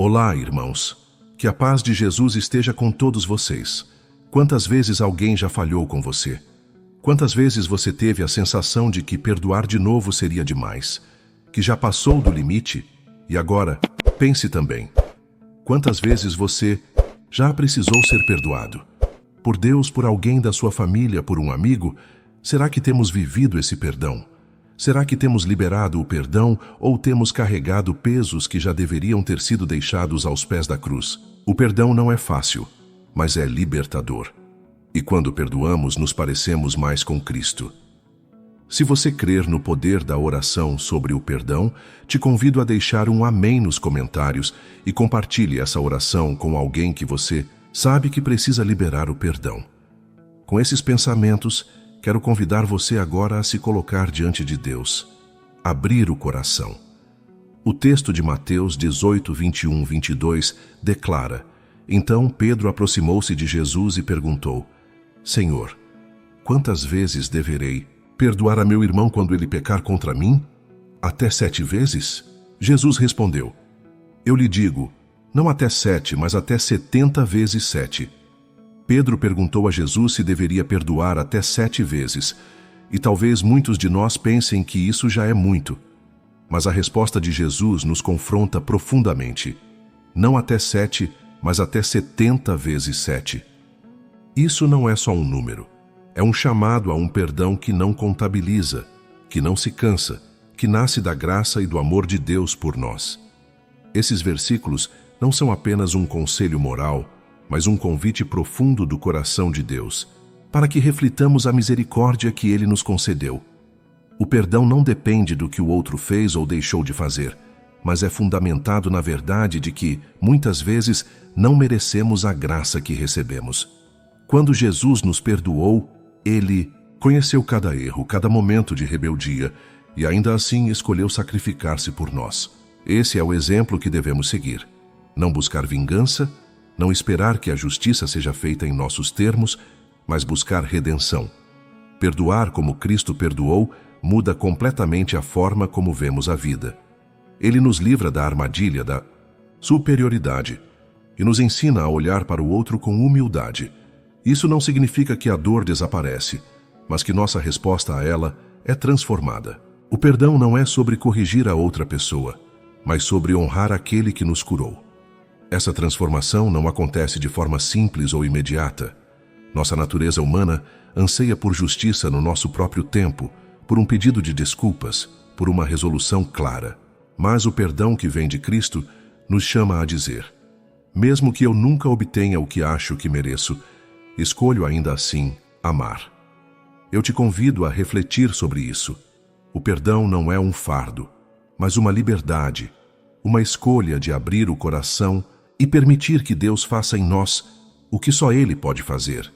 Olá, irmãos. Que a paz de Jesus esteja com todos vocês. Quantas vezes alguém já falhou com você? Quantas vezes você teve a sensação de que perdoar de novo seria demais? Que já passou do limite? E agora, pense também. Quantas vezes você já precisou ser perdoado? Por Deus, por alguém da sua família, por um amigo? Será que temos vivido esse perdão? Será que temos liberado o perdão ou temos carregado pesos que já deveriam ter sido deixados aos pés da cruz? O perdão não é fácil, mas é libertador. E quando perdoamos, nos parecemos mais com Cristo. Se você crer no poder da oração sobre o perdão, te convido a deixar um amém nos comentários e compartilhe essa oração com alguém que você sabe que precisa liberar o perdão. Com esses pensamentos, quero convidar você agora a se colocar diante de Deus. Abrir o coração. O texto de Mateus 18, 21, 22 declara: Então Pedro aproximou-se de Jesus e perguntou: Senhor, quantas vezes deverei perdoar a meu irmão quando ele pecar contra mim? Até 7 vezes? Jesus respondeu: Eu lhe digo, não até 7, mas até 70 vezes 7. Pedro perguntou a Jesus se deveria perdoar até 7 vezes, e talvez muitos de nós pensem que isso já é muito. Mas a resposta de Jesus nos confronta profundamente. Não até 7, mas até 70 vezes 7. Isso não é só um número. É um chamado a um perdão que não contabiliza, que não se cansa, que nasce da graça e do amor de Deus por nós. Esses versículos não são apenas um conselho moral, mas um convite profundo do coração de Deus, para que reflitamos a misericórdia que Ele nos concedeu. O perdão não depende do que o outro fez ou deixou de fazer, mas é fundamentado na verdade de que, muitas vezes, não merecemos a graça que recebemos. Quando Jesus nos perdoou, Ele conheceu cada erro, cada momento de rebeldia, e ainda assim escolheu sacrificar-se por nós. Esse é o exemplo que devemos seguir. Não buscar vingança, não esperar que a justiça seja feita em nossos termos, mas buscar redenção. Perdoar como Cristo perdoou muda completamente a forma como vemos a vida. Ele nos livra da armadilha da superioridade e nos ensina a olhar para o outro com humildade. Isso não significa que a dor desaparece, mas que nossa resposta a ela é transformada. O perdão não é sobre corrigir a outra pessoa, mas sobre honrar aquele que nos curou. Essa transformação não acontece de forma simples ou imediata. Nossa natureza humana anseia por justiça no nosso próprio tempo, por um pedido de desculpas, por uma resolução clara. Mas o perdão que vem de Cristo nos chama a dizer: mesmo que eu nunca obtenha o que acho que mereço, escolho ainda assim amar. Eu te convido a refletir sobre isso. O perdão não é um fardo, mas uma liberdade, uma escolha de abrir o coração e permitir que Deus faça em nós o que só Ele pode fazer.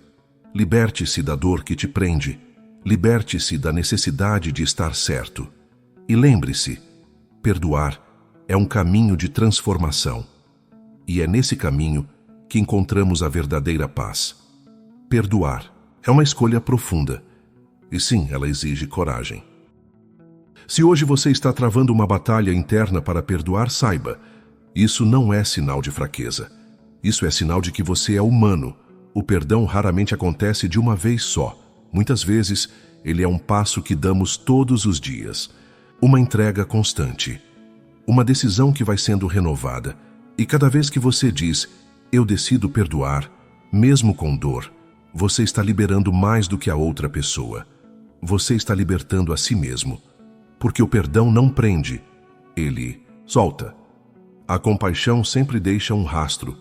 Liberte-se da dor que te prende. Liberte-se da necessidade de estar certo. E lembre-se, perdoar é um caminho de transformação. E é nesse caminho que encontramos a verdadeira paz. Perdoar é uma escolha profunda. E sim, ela exige coragem. Se hoje você está travando uma batalha interna para perdoar, saiba, isso não é sinal de fraqueza. Isso é sinal de que você é humano. O perdão raramente acontece de uma vez só. Muitas vezes, ele é um passo que damos todos os dias. Uma entrega constante. Uma decisão que vai sendo renovada. E cada vez que você diz, eu decido perdoar, mesmo com dor, você está liberando mais do que a outra pessoa. Você está libertando a si mesmo. Porque o perdão não prende. Ele solta. A compaixão sempre deixa um rastro,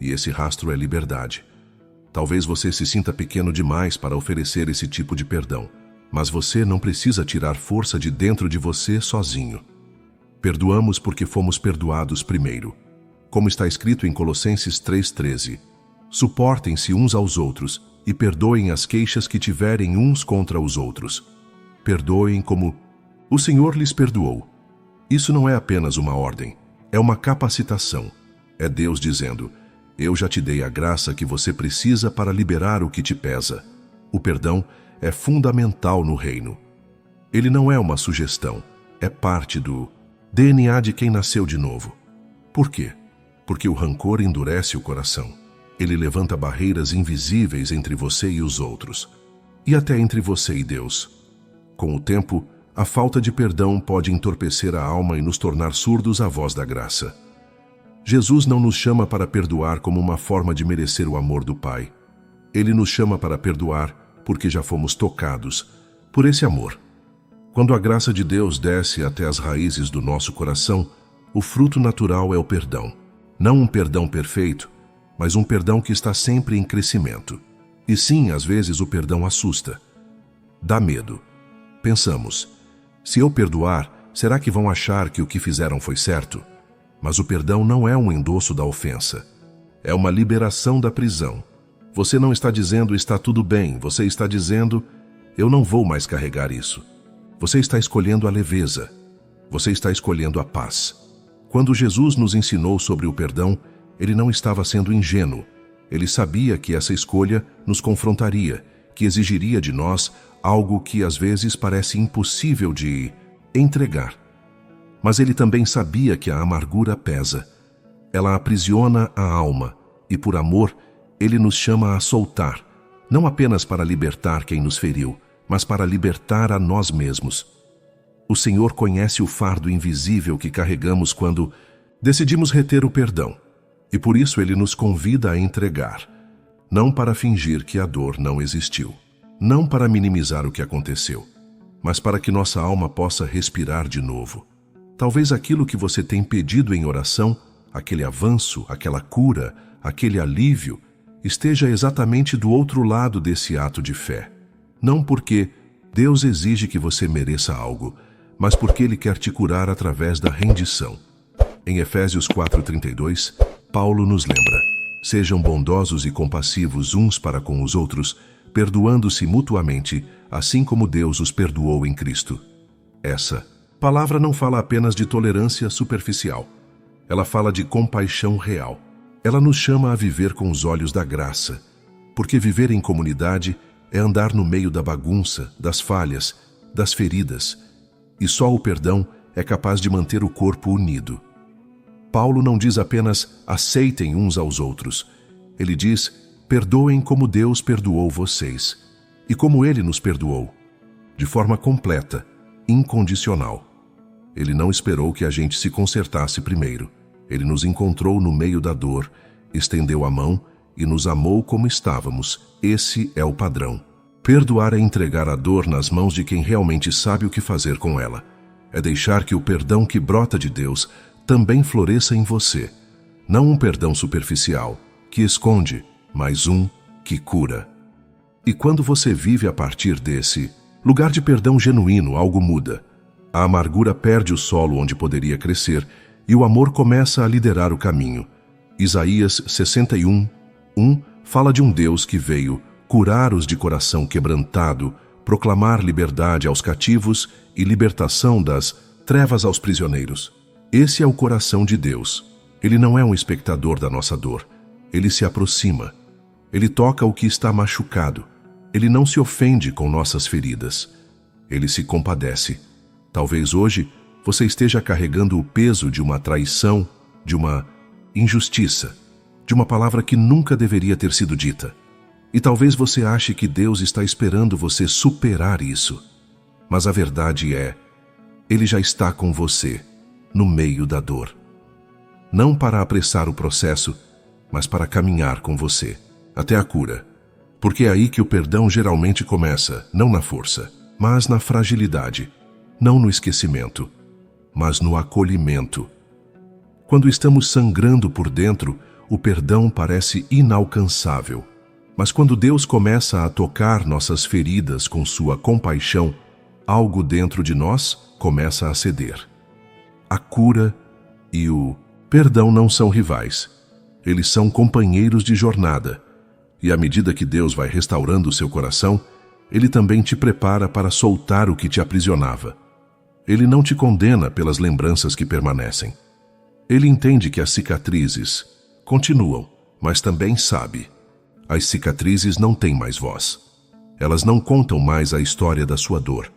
e esse rastro é liberdade. Talvez você se sinta pequeno demais para oferecer esse tipo de perdão, mas você não precisa tirar força de dentro de você sozinho. Perdoamos porque fomos perdoados primeiro. Como está escrito em Colossenses 3,13, suportem-se uns aos outros e perdoem as queixas que tiverem uns contra os outros. Perdoem como o Senhor lhes perdoou. Isso não é apenas uma ordem. É uma capacitação. É Deus dizendo, eu já te dei a graça que você precisa para liberar o que te pesa. O perdão é fundamental no reino. Ele não é uma sugestão, é parte do DNA de quem nasceu de novo. Por quê? porque o rancor endurece o coração. Ele levanta barreiras invisíveis entre você e os outros, e até entre você e Deus. Com o tempo, a falta de perdão pode entorpecer a alma e nos tornar surdos à voz da graça. Jesus não nos chama para perdoar como uma forma de merecer o amor do Pai. Ele nos chama para perdoar porque já fomos tocados por esse amor. Quando a graça de Deus desce até as raízes do nosso coração, o fruto natural é o perdão. Não um perdão perfeito, mas um perdão que está sempre em crescimento. E sim, às vezes o perdão assusta. Dá medo. Pensamos, se eu perdoar, será que vão achar que o que fizeram foi certo? Mas o perdão não é um endosso da ofensa. É uma liberação da prisão. Você não está dizendo está tudo bem, você está dizendo eu não vou mais carregar isso. Você está escolhendo a leveza. Você está escolhendo a paz. Quando Jesus nos ensinou sobre o perdão, ele não estava sendo ingênuo. Ele sabia que essa escolha nos confrontaria, que exigiria de nós algo que às vezes parece impossível de entregar. Mas ele também sabia que a amargura pesa. Ela aprisiona a alma e, por amor, ele nos chama a soltar, não apenas para libertar quem nos feriu, mas para libertar a nós mesmos. O Senhor conhece o fardo invisível que carregamos quando decidimos reter o perdão, e por isso Ele nos convida a entregar, não para fingir que a dor não existiu, não para minimizar o que aconteceu, mas para que nossa alma possa respirar de novo. Talvez aquilo que você tem pedido em oração, aquele avanço, aquela cura, aquele alívio, esteja exatamente do outro lado desse ato de fé. Não porque Deus exige que você mereça algo, mas porque Ele quer te curar através da rendição. Em Efésios 4:32, Paulo nos lembra: sejam bondosos e compassivos uns para com os outros, perdoando-se mutuamente, assim como Deus os perdoou em Cristo. Essa palavra não fala apenas de tolerância superficial. Ela fala de compaixão real. Ela nos chama a viver com os olhos da graça, porque viver em comunidade é andar no meio da bagunça, das falhas, das feridas, e só o perdão é capaz de manter o corpo unido. Paulo não diz apenas aceitem uns aos outros. Ele diz, perdoem como Deus perdoou vocês, e como Ele nos perdoou, de forma completa, incondicional. Ele não esperou que a gente se consertasse primeiro. Ele nos encontrou no meio da dor, estendeu a mão e nos amou como estávamos. Esse é o padrão. Perdoar é entregar a dor nas mãos de quem realmente sabe o que fazer com ela. É deixar que o perdão que brota de Deus também floresça em você. Não um perdão superficial, que esconde, mas um que cura. E quando você vive a partir desse lugar de perdão genuíno, algo muda. A amargura perde o solo onde poderia crescer e o amor começa a liderar o caminho. Isaías 61:1 fala de um Deus que veio curar os de coração quebrantado, proclamar liberdade aos cativos e libertação das trevas aos prisioneiros. Esse é o coração de Deus. Ele não é um espectador da nossa dor. Ele se aproxima. Ele toca o que está machucado. Ele não se ofende com nossas feridas. Ele se compadece. Talvez hoje você esteja carregando o peso de uma traição, de uma injustiça, de uma palavra que nunca deveria ter sido dita. E talvez você ache que Deus está esperando você superar isso. Mas a verdade é, Ele já está com você, no meio da dor. Não para apressar o processo, mas para caminhar com você, até a cura. Porque é aí que o perdão geralmente começa, não na força, mas na fragilidade, não no esquecimento, mas no acolhimento. Quando estamos sangrando por dentro, o perdão parece inalcançável. Mas quando Deus começa a tocar nossas feridas com sua compaixão, algo dentro de nós começa a ceder. A cura e o perdão não são rivais. Eles são companheiros de jornada. E à medida que Deus vai restaurando o seu coração, Ele também te prepara para soltar o que te aprisionava. Ele não te condena pelas lembranças que permanecem. Ele entende que as cicatrizes continuam, mas também sabe. As cicatrizes não têm mais voz. Elas não contam mais a história da sua dor.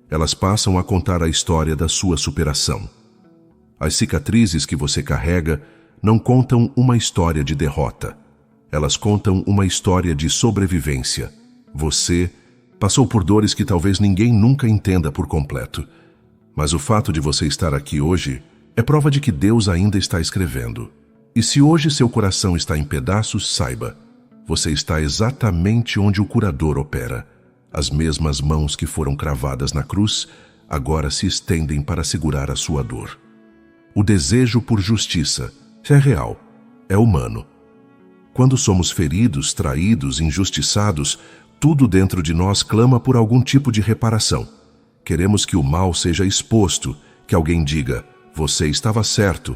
Elas passam a contar a história da sua superação. As cicatrizes que você carrega não contam uma história de derrota. Elas contam uma história de sobrevivência. Você passou por dores que talvez ninguém nunca entenda por completo. Mas o fato de você estar aqui hoje é prova de que Deus ainda está escrevendo. E se hoje seu coração está em pedaços, saiba, você está exatamente onde o curador opera. As mesmas mãos que foram cravadas na cruz agora se estendem para segurar a sua dor. O desejo por justiça é real, é humano. Quando somos feridos, traídos, injustiçados, tudo dentro de nós clama por algum tipo de reparação. Queremos que o mal seja exposto, que alguém diga, você estava certo.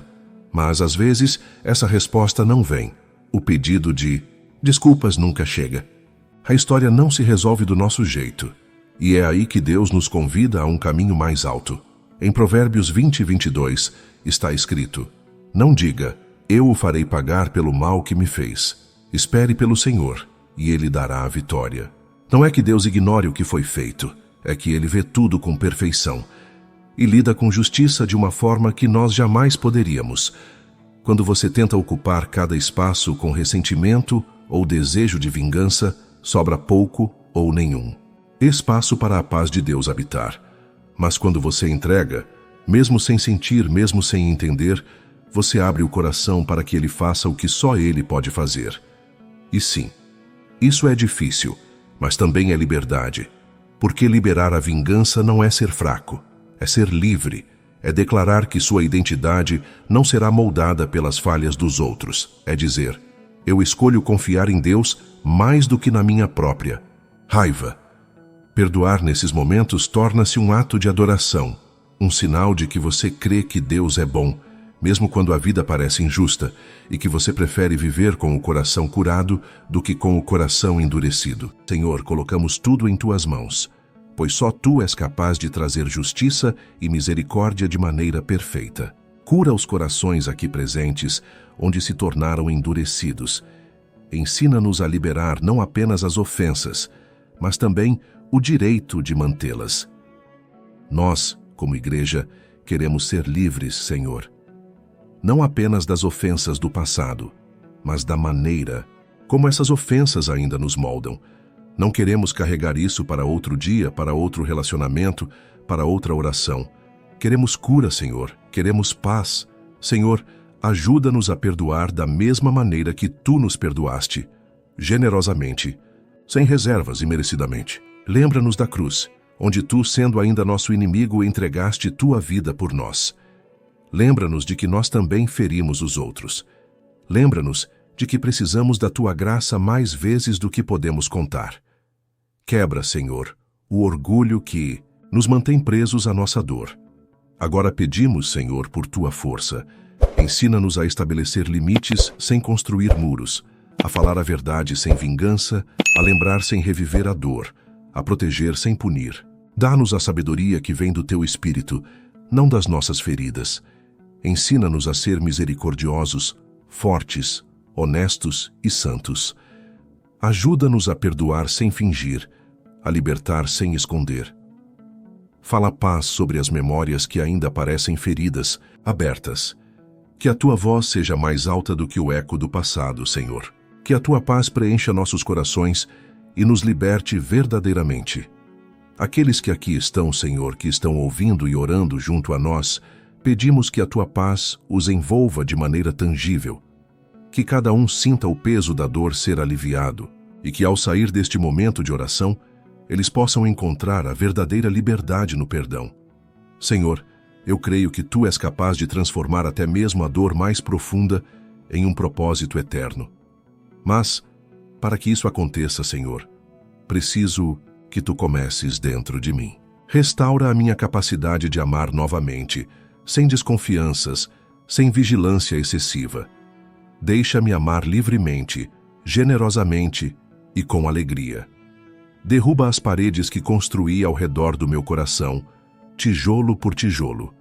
Mas, às vezes, essa resposta não vem. O pedido de desculpas nunca chega. A história não se resolve do nosso jeito. E é aí que Deus nos convida a um caminho mais alto. Em Provérbios 20:22 está escrito, não diga, eu o farei pagar pelo mal que me fez. Espere pelo Senhor, e Ele dará a vitória. Não é que Deus ignore o que foi feito, é que Ele vê tudo com perfeição e lida com justiça de uma forma que nós jamais poderíamos. Quando você tenta ocupar cada espaço com ressentimento ou desejo de vingança, sobra pouco ou nenhum espaço para a paz de Deus habitar. Mas quando você entrega, mesmo sem sentir, mesmo sem entender, você abre o coração para que Ele faça o que só Ele pode fazer. E sim, isso é difícil, mas também é liberdade. Porque liberar a vingança não é ser fraco, é ser livre, é declarar que sua identidade não será moldada pelas falhas dos outros. É dizer, eu escolho confiar em Deus mais do que na minha própria raiva. Perdoar nesses momentos torna-se um ato de adoração, um sinal de que você crê que Deus é bom, mesmo quando a vida parece injusta, e que você prefere viver com o coração curado do que com o coração endurecido. Senhor, colocamos tudo em Tuas mãos, pois só Tu és capaz de trazer justiça e misericórdia de maneira perfeita. Cura os corações aqui presentes, onde se tornaram endurecidos. Ensina-nos a liberar não apenas as ofensas, mas também o direito de mantê-las. Nós, como igreja, queremos ser livres, Senhor. Não apenas das ofensas do passado, mas da maneira como essas ofensas ainda nos moldam. Não queremos carregar isso para outro dia, para outro relacionamento, para outra oração. Queremos cura, Senhor. Queremos paz. Senhor, ajuda-nos a perdoar da mesma maneira que Tu nos perdoaste, generosamente, sem reservas e merecidamente. Lembra-nos da cruz, onde Tu, sendo ainda nosso inimigo, entregaste Tua vida por nós. Lembra-nos de que nós também ferimos os outros. Lembra-nos de que precisamos da Tua graça mais vezes do que podemos contar. Quebra, Senhor, o orgulho que nos mantém presos à nossa dor. Agora pedimos, Senhor, por Tua força. Ensina-nos a estabelecer limites sem construir muros, a falar a verdade sem vingança, a lembrar sem reviver a dor, a proteger sem punir. Dá-nos a sabedoria que vem do Teu Espírito, não das nossas feridas. Ensina-nos a ser misericordiosos, fortes, honestos e santos. Ajuda-nos a perdoar sem fingir, a libertar sem esconder. Fala paz sobre as memórias que ainda parecem feridas, abertas. Que a Tua voz seja mais alta do que o eco do passado, Senhor. Que a Tua paz preencha nossos corações e nos liberte verdadeiramente. Aqueles que aqui estão, Senhor, que estão ouvindo e orando junto a nós, pedimos que a Tua paz os envolva de maneira tangível. Que cada um sinta o peso da dor ser aliviado e que, ao sair deste momento de oração, eles possam encontrar a verdadeira liberdade no perdão. Senhor, eu creio que Tu és capaz de transformar até mesmo a dor mais profunda em um propósito eterno. Mas, para que isso aconteça, Senhor, preciso que Tu comeces dentro de mim. Restaura a minha capacidade de amar novamente, sem desconfianças, sem vigilância excessiva. Deixa-me amar livremente, generosamente e com alegria. Derruba as paredes que construí ao redor do meu coração, tijolo por tijolo.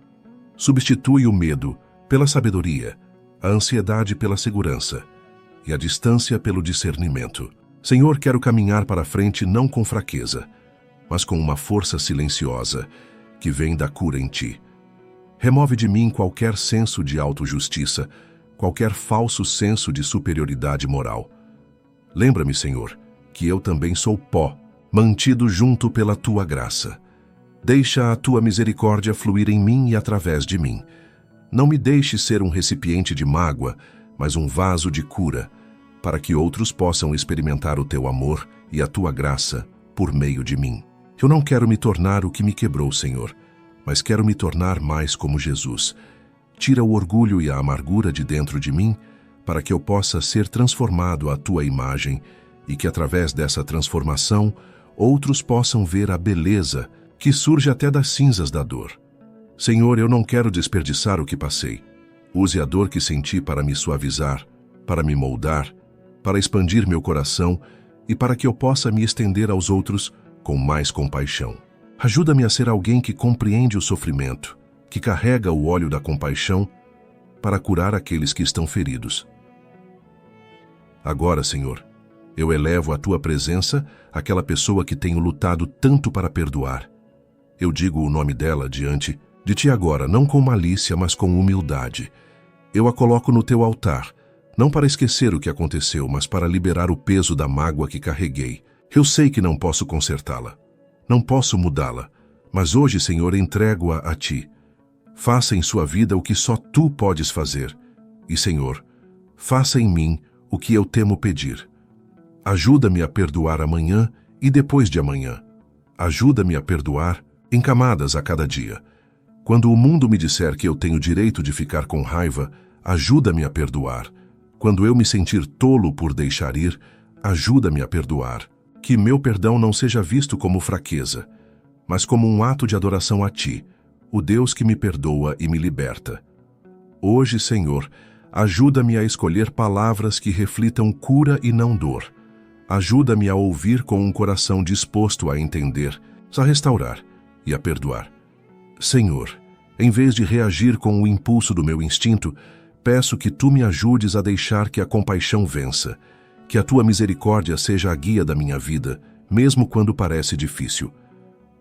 Substitui o medo pela sabedoria, a ansiedade pela segurança e a distância pelo discernimento. Senhor, quero caminhar para frente não com fraqueza, mas com uma força silenciosa que vem da cura em Ti. Remove de mim qualquer senso de autojustiça, qualquer falso senso de superioridade moral. Lembra-me, Senhor, que eu também sou pó, mantido junto pela tua graça. Deixa a tua misericórdia fluir em mim e através de mim. Não me deixe ser um recipiente de mágoa, mas um vaso de cura, para que outros possam experimentar o teu amor e a tua graça por meio de mim. Eu não quero me tornar o que me quebrou, Senhor, mas quero me tornar mais como Jesus. Tira o orgulho e a amargura de dentro de mim, para que eu possa ser transformado à tua imagem e que, através dessa transformação, outros possam ver a beleza que surge até das cinzas da dor. Senhor, eu não quero desperdiçar o que passei. Use a dor que senti para me suavizar, para me moldar, para expandir meu coração e para que eu possa me estender aos outros com mais compaixão. Ajuda-me a ser alguém que compreende o sofrimento, que carrega o óleo da compaixão para curar aqueles que estão feridos. Agora, Senhor, eu elevo à tua presença aquela pessoa que tenho lutado tanto para perdoar. Eu digo o nome dela diante de ti agora, não com malícia, mas com humildade. Eu a coloco no teu altar, não para esquecer o que aconteceu, mas para liberar o peso da mágoa que carreguei. Eu sei que não posso consertá-la, não posso mudá-la, mas hoje, Senhor, entrego-a a ti. Faça em sua vida o que só tu podes fazer. E, Senhor, faça em mim o que eu temo pedir. Ajuda-me a perdoar amanhã e depois de amanhã. Ajuda-me a perdoar em camadas a cada dia. Quando o mundo me disser que eu tenho direito de ficar com raiva, ajuda-me a perdoar. Quando eu me sentir tolo por deixar ir, ajuda-me a perdoar. Que meu perdão não seja visto como fraqueza, mas como um ato de adoração a ti, o Deus que me perdoa e me liberta. Hoje, Senhor, ajuda-me a escolher palavras que reflitam cura e não dor. Ajuda-me a ouvir com um coração disposto a entender, a restaurar e a perdoar. Senhor, em vez de reagir com o impulso do meu instinto, peço que tu me ajudes a deixar que a compaixão vença, que a tua misericórdia seja a guia da minha vida, mesmo quando parece difícil.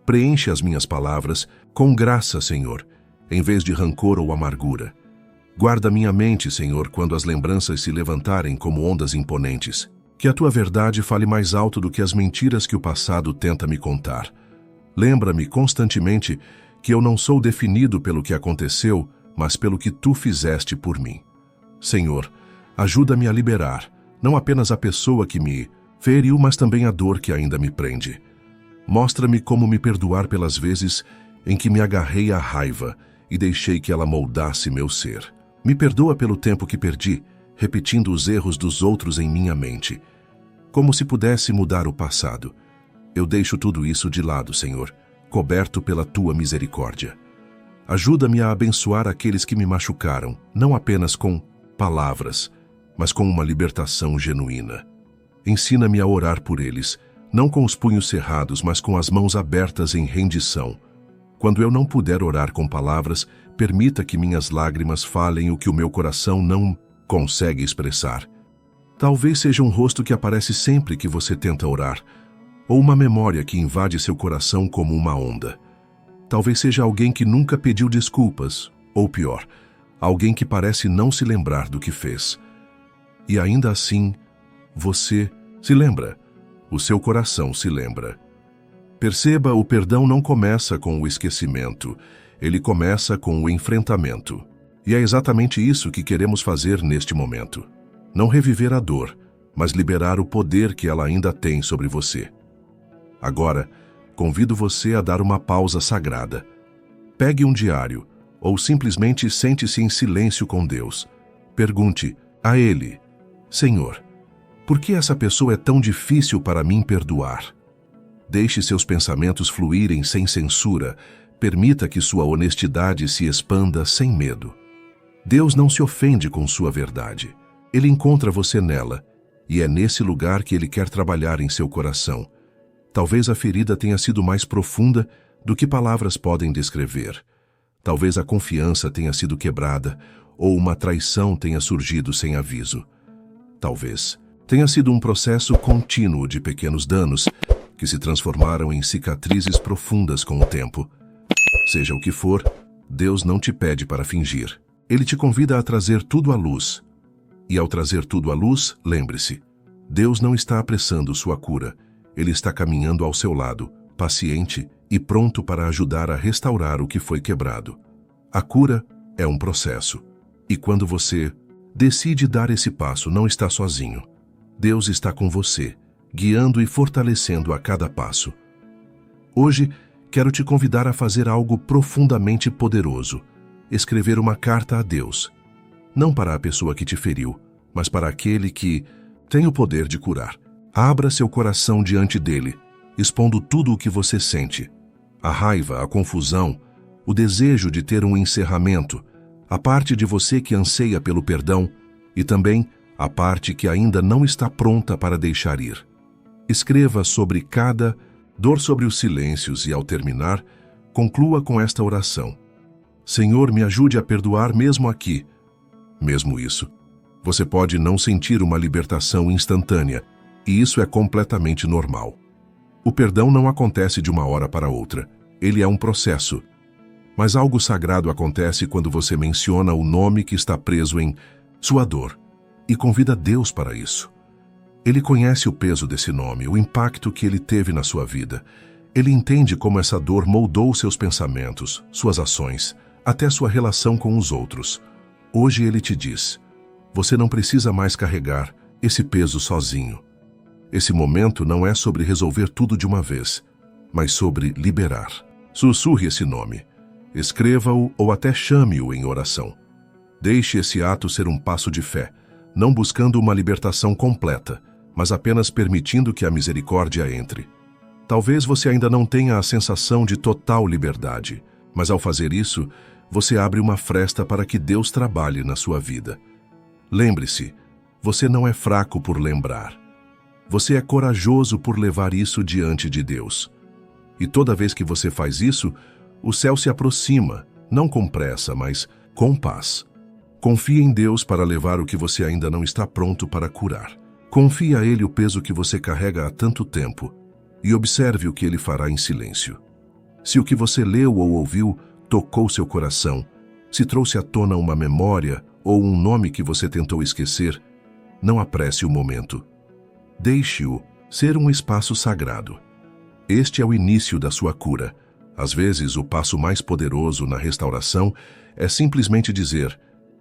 Preenche as minhas palavras com graça, Senhor, em vez de rancor ou amargura. Guarda minha mente, Senhor, quando as lembranças se levantarem como ondas imponentes. Que a tua verdade fale mais alto do que as mentiras que o passado tenta me contar. Lembra-me constantemente que eu não sou definido pelo que aconteceu, mas pelo que tu fizeste por mim. Senhor, ajuda-me a liberar, não apenas a pessoa que me feriu, mas também a dor que ainda me prende. Mostra-me como me perdoar pelas vezes em que me agarrei à raiva e deixei que ela moldasse meu ser. Me perdoa pelo tempo que perdi, repetindo os erros dos outros em minha mente. Como se pudesse mudar o passado. Eu deixo tudo isso de lado, Senhor, coberto pela tua misericórdia. Ajuda-me a abençoar aqueles que me machucaram, não apenas com palavras, mas com uma libertação genuína. Ensina-me a orar por eles, não com os punhos cerrados, mas com as mãos abertas em rendição. Quando eu não puder orar com palavras, permita que minhas lágrimas falem o que o meu coração não consegue expressar. Talvez seja um rosto que aparece sempre que você tenta orar, ou uma memória que invade seu coração como uma onda. Talvez seja alguém que nunca pediu desculpas, ou pior, alguém que parece não se lembrar do que fez. E ainda assim, você se lembra, o seu coração se lembra. Perceba, o perdão não começa com o esquecimento, ele começa com o enfrentamento. E é exatamente isso que queremos fazer neste momento. Não reviver a dor, mas liberar o poder que ela ainda tem sobre você. Agora, convido você a dar uma pausa sagrada. Pegue um diário, ou simplesmente sente-se em silêncio com Deus. Pergunte a Ele: Senhor, por que essa pessoa é tão difícil para mim perdoar? Deixe seus pensamentos fluírem sem censura. Permita que sua honestidade se expanda sem medo. Deus não se ofende com sua verdade. Ele encontra você nela, e é nesse lugar que Ele quer trabalhar em seu coração. Talvez a ferida tenha sido mais profunda do que palavras podem descrever. Talvez a confiança tenha sido quebrada, ou uma traição tenha surgido sem aviso. Talvez tenha sido um processo contínuo de pequenos danos que se transformaram em cicatrizes profundas com o tempo. Seja o que for, Deus não te pede para fingir. Ele te convida a trazer tudo à luz, E ao trazer tudo à luz, lembre-se, Deus não está apressando sua cura. Ele está caminhando ao seu lado, paciente e pronto para ajudar a restaurar o que foi quebrado. A cura é um processo. E quando você decide dar esse passo, não está sozinho. Deus está com você, guiando e fortalecendo a cada passo. Hoje, quero te convidar a fazer algo profundamente poderoso. Escrever uma carta a Deus. Não para a pessoa que te feriu, mas para aquele que tem o poder de curar. Abra seu coração diante dele, expondo tudo o que você sente. A raiva, a confusão, o desejo de ter um encerramento, a parte de você que anseia pelo perdão e também a parte que ainda não está pronta para deixar ir. Escreva sobre cada dor sobre os silêncios e, ao terminar, conclua com esta oração. Senhor, me ajude a perdoar mesmo aqui. Mesmo isso, você pode não sentir uma libertação instantânea, e isso é completamente normal. O perdão não acontece de uma hora para outra. Ele é um processo. Mas algo sagrado acontece quando você menciona o nome que está preso em sua dor e convida Deus para isso. Ele conhece o peso desse nome, o impacto que ele teve na sua vida. Ele entende como essa dor moldou seus pensamentos, suas ações, até sua relação com os outros. Hoje ele te diz, você não precisa mais carregar esse peso sozinho. Esse momento não é sobre resolver tudo de uma vez, mas sobre liberar. Sussurre esse nome. Escreva-o ou até chame-o em oração. Deixe esse ato ser um passo de fé, não buscando uma libertação completa, mas apenas permitindo que a misericórdia entre. Talvez você ainda não tenha a sensação de total liberdade, mas ao fazer isso, você abre uma fresta para que Deus trabalhe na sua vida. Lembre-se, você não é fraco por lembrar. Você é corajoso por levar isso diante de Deus. E toda vez que você faz isso, o céu se aproxima, não com pressa, mas com paz. Confie em Deus para levar o que você ainda não está pronto para curar. Confie a Ele o peso que você carrega há tanto tempo e observe o que Ele fará em silêncio. Se o que você leu ou ouviu tocou seu coração, se trouxe à tona uma memória ou um nome que você tentou esquecer, não apresse o momento. Deixe-o ser um espaço sagrado. Este é o início da sua cura. Às vezes, o passo mais poderoso na restauração é simplesmente dizer,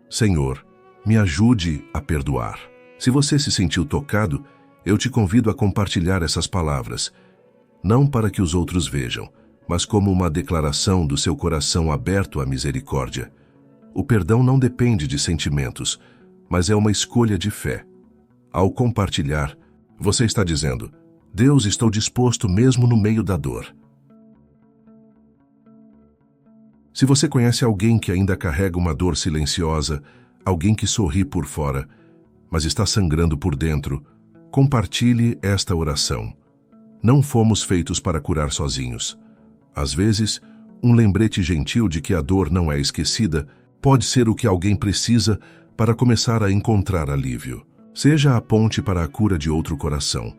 Senhor, me ajude a perdoar. Se você se sentiu tocado, eu te convido a compartilhar essas palavras, não para que os outros vejam, mas como uma declaração do seu coração aberto à misericórdia. O perdão não depende de sentimentos, mas é uma escolha de fé. Ao compartilhar, você está dizendo, Deus, estou disposto mesmo no meio da dor. Se você conhece alguém que ainda carrega uma dor silenciosa, alguém que sorri por fora, mas está sangrando por dentro, compartilhe esta oração. Não fomos feitos para curar sozinhos. Às vezes, um lembrete gentil de que a dor não é esquecida pode ser o que alguém precisa para começar a encontrar alívio. Seja a ponte para a cura de outro coração.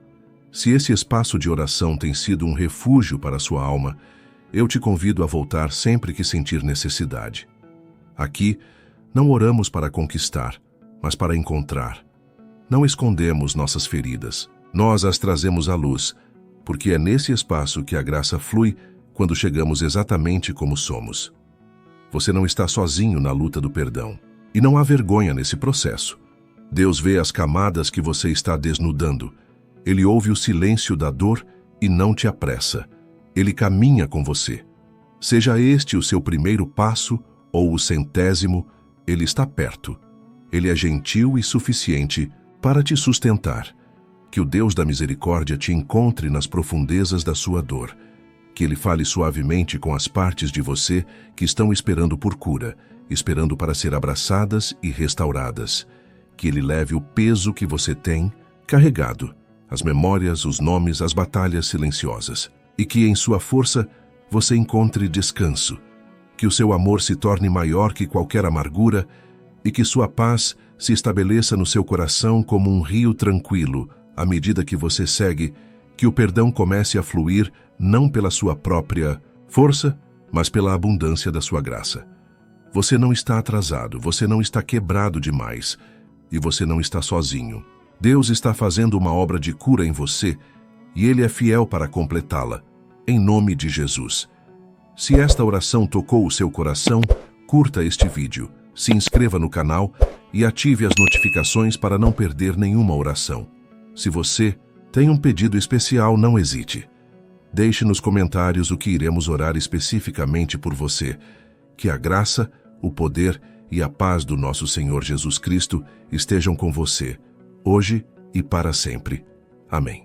Se esse espaço de oração tem sido um refúgio para a sua alma, eu te convido a voltar sempre que sentir necessidade. Aqui, não oramos para conquistar, mas para encontrar. Não escondemos nossas feridas, nós as trazemos à luz, porque é nesse espaço que a graça flui quando chegamos exatamente como somos. Você não está sozinho na luta do perdão, e não há vergonha nesse processo. Deus vê as camadas que você está desnudando. Ele ouve o silêncio da dor e não te apressa. Ele caminha com você. Seja este o seu primeiro passo ou o 100º, Ele está perto. Ele é gentil e suficiente para te sustentar. Que o Deus da misericórdia te encontre nas profundezas da sua dor. Que Ele fale suavemente com as partes de você que estão esperando por cura, esperando para ser abraçadas e restauradas. Que Ele leve o peso que você tem carregado, as memórias, os nomes, as batalhas silenciosas. E que em sua força você encontre descanso. Que o seu amor se torne maior que qualquer amargura e que sua paz se estabeleça no seu coração como um rio tranquilo, à medida que você segue, que o perdão comece a fluir não pela sua própria força, mas pela abundância da sua graça. Você não está atrasado, você não está quebrado demais. e você não está sozinho. Deus está fazendo uma obra de cura em você e Ele é fiel para completá-la, em nome de Jesus. Se esta oração tocou o seu coração, curta este vídeo, se inscreva no canal e ative as notificações para não perder nenhuma oração. Se você tem um pedido especial, não hesite. Deixe nos comentários o que iremos orar especificamente por você. Que a graça, o poder e a paz do nosso Senhor Jesus Cristo estejam com você, hoje e para sempre. Amém.